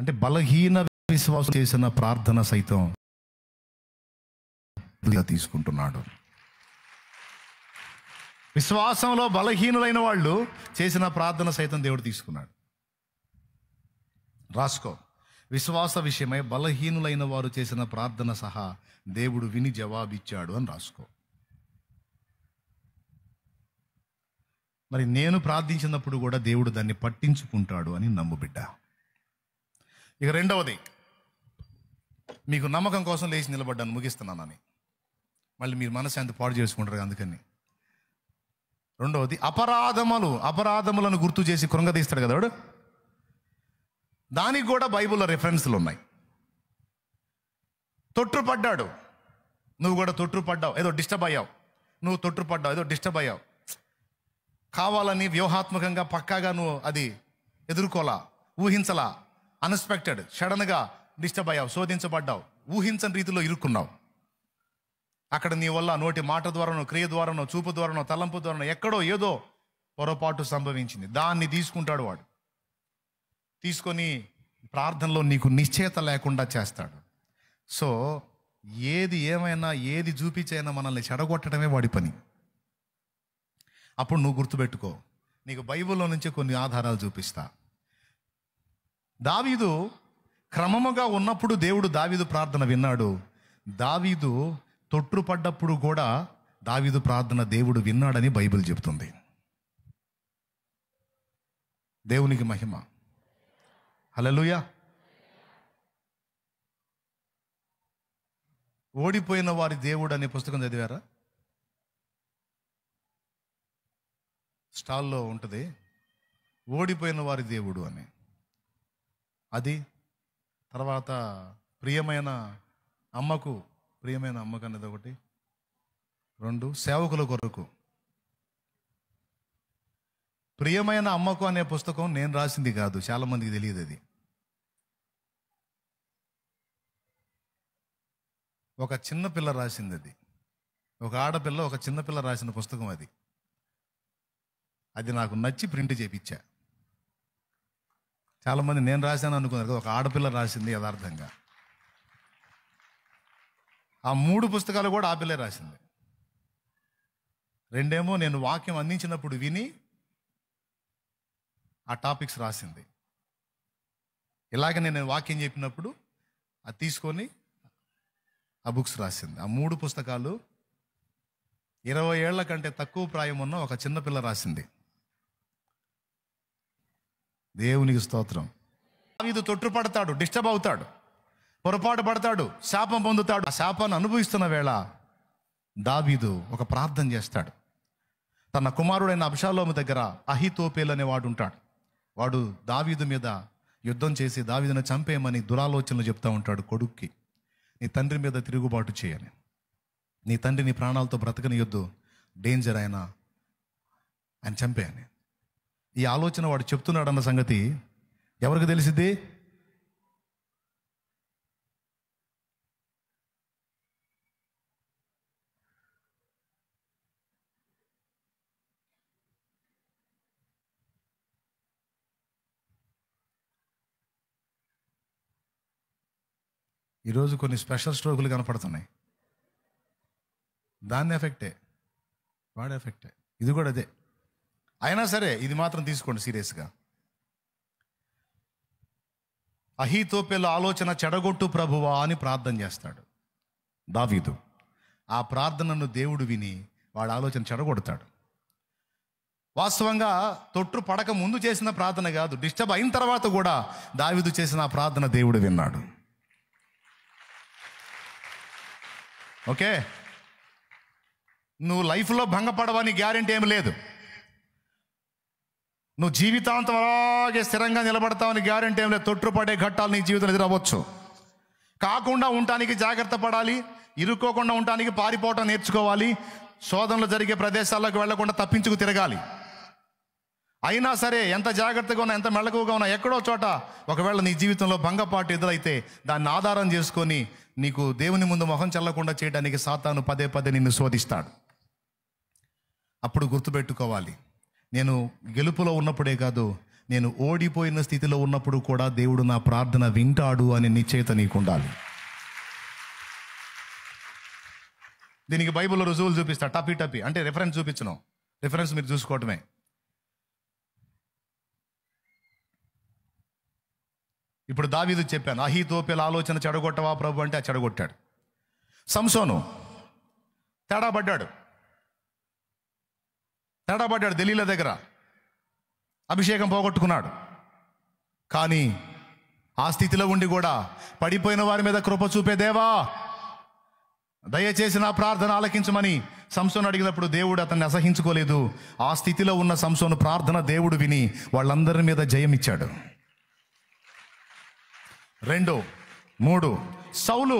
అంటే బలహీన విశ్వాసం చేసిన ప్రార్థన సైతం తీసుకుంటున్నాడు. విశ్వాసంలో బలహీనులైన వాళ్ళు చేసిన ప్రార్థన సైతం దేవుడు తీసుకున్నాడు. రాసుకో, విశ్వాస విషయమై బలహీనులైన వారు చేసిన ప్రార్థన సహా దేవుడు విని జవాబిచ్చాడు అని రాసుకో. మరి నేను ప్రార్థించినప్పుడు కూడా దేవుడు దాన్ని పట్టించుకుంటాడు అని నమ్ము బిడ్డ. ఇక రెండవది, మీకు నమ్మకం కోసం లేచి నిలబడ్డాను, ముగిస్తున్నానని. మళ్ళీ మీరు మనశ్శాంతి పాడు చేసుకుంటారు అందుకని. రెండవది, అపరాధములను గుర్తు చేసి కృంగదీస్తాడు కదా వాడు. దానికి కూడా బైబిల్లో రెఫరెన్స్లు ఉన్నాయి. తొట్టుపడ్డాడు, నువ్వు కూడా తొట్టుపడ్డావు, ఏదో డిస్టర్బ్ అయ్యావు. నువ్వు తొట్టుపడ్డావు, ఏదో డిస్టర్బ్ అయ్యావు. కావాలని వ్యూహాత్మకంగా పక్కాగా నువ్వు అది ఎదుర్కోలా, ఊహించలా, అన్ఎక్స్పెక్టెడ్, సడన్గా డిస్టర్బ్ అయ్యావు, శోధించబడ్డావు, ఊహించని రీతిలో ఇరుక్కున్నావు. అక్కడ నీ వల్ల నోటి మాట ద్వారానో, క్రియ ద్వారానో, చూపు ద్వారానో, తలంపు ద్వారానో ఎక్కడో ఏదో పొరపాటు సంభవించింది. దాన్ని తీసుకుంటాడు వాడు. తీసుకొని ప్రార్థనలో నీకు నిశ్చయత లేకుండా చేస్తాడు. సో ఏది ఏమైనా, ఏది చూపించైనా మనల్ని చెడగొట్టడమే వాడి పని. అప్పుడు నువ్వు గుర్తుపెట్టుకో, నీకు బైబిల్లో నుంచి కొన్ని ఆధారాలు చూపిస్తా. దావీదు క్రమముగా ఉన్నప్పుడు దేవుడు దావీదు ప్రార్థన విన్నాడు. దావీదు తొట్టుపడ్డప్పుడు కూడా దావీదు ప్రార్థన దేవుడు విన్నాడని బైబిల్ చెబుతుంది. దేవునికి మహిమ. హల్లెలూయా. ఓడిపోయిన వారి దేవుడు అనే పుస్తకం చదివారా? స్టాల్లో ఉంటుంది, ఓడిపోయిన వారి దేవుడు అని. అది తర్వాత ప్రియమైన అమ్మకు అనేది ఒకటి. 2 సేవకుల కొరకు. ప్రియమైన అమ్మకు అనే పుస్తకం నేను రాసింది కాదు, చాలా మందికి తెలియదు. అది ఒక చిన్నపిల్ల రాసింది. అది ఒక ఆడపిల్ల, ఒక చిన్నపిల్ల రాసిన పుస్తకం. అది నాకు నచ్చి ప్రింట్ చేయించా. చాలామంది నేను రాశాను అనుకున్నారు కదా, ఒక ఆడపిల్ల రాసింది యథార్థంగా. ఆ 3 పుస్తకాలు కూడా ఆ పిల్లే రాసింది. 2 నేను వాక్యం అందించినప్పుడు విని ఆ టాపిక్స్ రాసింది. ఇలాగ నేను వాక్యం చెప్పినప్పుడు అది తీసుకొని ఆ బుక్స్ రాసింది. ఆ 3 పుస్తకాలు 20 ఏళ్ల కంటే తక్కువ ప్రాయం ఉన్న ఒక చిన్నపిల్ల రాసింది. దేవునికి స్తోత్రం. దావీదు తొట్టుపడతాడు, డిస్టర్బ్ అవుతాడు, పొరపాటు పడతాడు, శాపం పొందుతాడు. ఆ శాపాన్ని అనుభవిస్తున్న వేళ దావీదు ఒక ప్రార్థన చేస్తాడు. తన కుమారుడైన అబ్షాలోము దగ్గర అహీతోపేలు అనేవాడు ఉంటాడు. వాడు దావీదు మీద యుద్ధం చేసి దావీదును చంపేయమని దురాలోచనలు చెప్తా ఉంటాడు కొడుక్కి. నీ తండ్రి మీద తిరుగుబాటు చేయని, నీ తండ్రి నీ ప్రాణాలతో బ్రతకనియొద్దు, డేంజర్ ఆయన చంపేయని. ఈ ఆలోచన వాడు చెప్తున్నాడు అన్న సంగతి ఎవరికి తెలిసింది? ఈరోజు కొన్ని స్పెషల్ స్ట్రోకులు కనపడుతున్నాయి. దాని ఎఫెక్టే, వాడి ఎఫెక్టే. ఇది కూడా అదే. అయినా సరే ఇది మాత్రం తీసుకోండి సీరియస్గా. అహీతోపెలు ఆలోచన చెడగొట్టు ప్రభువా అని ప్రార్థన చేస్తాడు దావీదు. ఆ ప్రార్థనను దేవుడు విని వాడి ఆలోచన చెడగొడతాడు. వాస్తవంగా తొట్టు పడక ముందు చేసిన ప్రార్థన కాదు, డిస్టర్బ్ అయిన తర్వాత కూడా దావీదు చేసిన ఆ ప్రార్థన దేవుడు విన్నాడు. ఓకే, నువ్వు లైఫ్లో భంగపడవని గ్యారెంటీ ఏమి లేదు. నువ్వు జీవితాంతం అలాగే స్థిరంగా నిలబడతావని గ్యారెంటీ ఏం లేదు. తొట్టుపడే ఘట్టాలు నీ జీవితంలో ఎదురవ్వచ్చు. కాకుండా ఉండటానికి జాగ్రత్త పడాలి, ఇరుక్కోకుండా ఉండటానికి పారిపోవటం నేర్చుకోవాలి, శోధనలు జరిగే ప్రదేశాలకు వెళ్లకుండా తప్పించుకు తిరగాలి. అయినా సరే ఎంత జాగ్రత్తగా ఉన్నా, ఎంత మెళకువగా ఉన్నా, ఎక్కడో చోట ఒకవేళ నీ జీవితంలో భంగపాటు ఎదురైతే దాన్ని ఆధారం చేసుకొని నీకు దేవుని ముందు మొహం చల్లకుండా చేయడానికి సాతాను పదే నిన్ను శోధిస్తాడు. అప్పుడు గుర్తుపెట్టుకోవాలి, నేను గెలుపులో ఉన్నప్పుడే కాదు, నేను ఓడిపోయిన స్థితిలో ఉన్నప్పుడు కూడా దేవుడు నా ప్రార్థన వింటాడు అనే నిశ్చయత నీకు ఉండాలి. దీనికి బైబిల్లో రుజువులు చూపిస్తా. టపి అంటే రిఫరెన్స్ చూపించను, రిఫరెన్స్ మీరు చూసుకోవటమే. ఇప్పుడు దావీదు చెప్పాను, అహీతోపెల ఆలోచన చెడగొట్టవా ప్రభు అంటే ఆ చెడగొట్టాడు. సంసోను తేడాపడ్డాడు దెలీలా దగ్గర, అభిషేకం పోగొట్టుకున్నాడు. కానీ ఆ స్థితిలో ఉండి కూడా పడిపోయిన వారి మీద కృప చూపే దేవా దయచేసి నా ప్రార్థన ఆలకించమని సంసోను అడిగినప్పుడు దేవుడు అతన్ని అసహించుకోలేదు. ఆ స్థితిలో ఉన్న సంసోను ప్రార్థన దేవుడు విని వాళ్ళందరి మీద జయమిచ్చాడు. 2, 3 సౌలు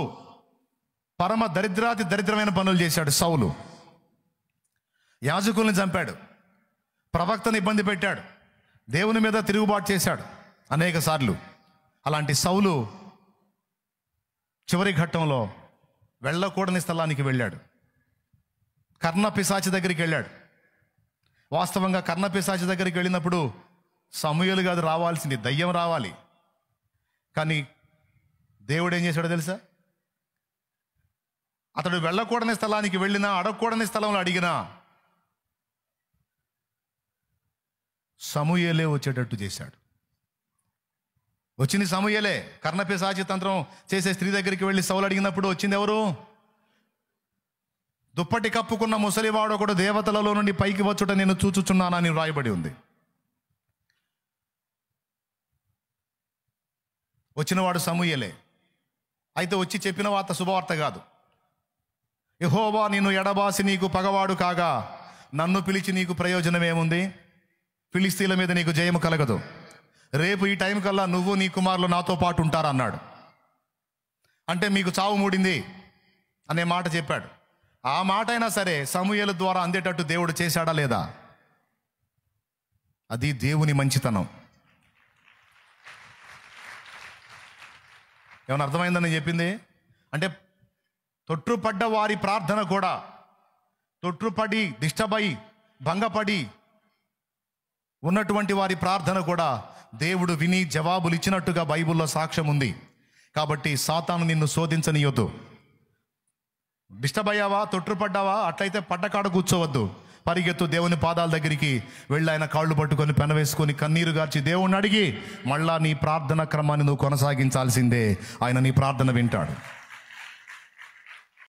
పరమ దరిద్రమైన పనులు చేశాడు. సౌలు యాజకుల్ని చంపాడు, ప్రవక్తను ఇబ్బంది పెట్టాడు, దేవుని మీద తిరుగుబాటు చేశాడు అనేక సార్లు. అలాంటి సౌలు చివరి ఘట్టంలో వెళ్ళకూడని స్థలానికి వెళ్ళాడు. కర్ణపిశాచి దగ్గరికి వెళ్ళాడు. వాస్తవంగా కర్ణపిశాచి దగ్గరికి వెళ్ళినప్పుడు సమూయేలు కాదు రావాల్సింది, దయ్యం రావాలి. కానీ దేవుడు ఏం చేశాడో తెలుసా? అతడు వెళ్ళకూడని స్థలానికి వెళ్ళినా, అడగకూడని స్థలంలో అడిగినా సమూయేలే వచ్చేటట్టు చేశాడు. వచ్చింది సమూయేలే. కర్ణపిశాచి తంత్రం చేసే స్త్రీ దగ్గరికి వెళ్ళి సౌలు అడిగినప్పుడు వచ్చింది ఎవరు? దుప్పటి కప్పుకున్న ముసలివాడు ఒకడు దేవతలలో నుండి పైకి వచ్చుట నేను చూచుచున్నానని వ్రాయబడి ఉంది. వచ్చినవాడు సమూయేలే. అయితే వచ్చి చెప్పిన వార్త శుభవార్త కాదు. యెహోవా నిన్ను ఎడబాసి నీకు పగవాడు కాగా నన్ను పిలిచి నీకు ప్రయోజనం ఏముంది? ఫిలిస్తీన్ల మీద నీకు జయము కలగదు. రేపు ఈ టైం కల్లా నువ్వు నీ కుమారులు నాతో పాటు ఉంటారన్నాడు. అంటే మీకు చావు మూడింది అనే మాట చెప్పాడు. ఆ మాట అయినా సరే సమూయేలు ద్వారా అందేటట్టు దేవుడు చేశాడా లేదా? అది దేవుని మంచితనం. ఏమైనా అర్థమైందని చెప్పింది? అంటే తొట్టుపడ్డ వారి ప్రార్థన కూడా, తొట్టుపడి దిష్టపై భంగపడి ఉన్నటువంటి వారి ప్రార్థన కూడా దేవుడు విని జవాబులు ఇచ్చినట్టుగా బైబిల్లో సాక్ష్యం ఉంది. కాబట్టి సాతాను నిన్ను శోధించనీయొద్దు. డిస్టర్బ్ అయ్యావా, తొట్టుపడ్డావా, అట్లయితే పడ్డకాడ కూర్చోవద్దు. పరిగెత్తు దేవుని పాదాల దగ్గరికి వెళ్ళి ఆయన కాళ్ళు పట్టుకొని పెనవేసుకొని కన్నీరు గార్చి దేవుణ్ణి అడిగి మళ్ళా నీ ప్రార్థన క్రమాన్ని నువ్వు కొనసాగించాల్సిందే. ఆయన నీ ప్రార్థన వింటాడు.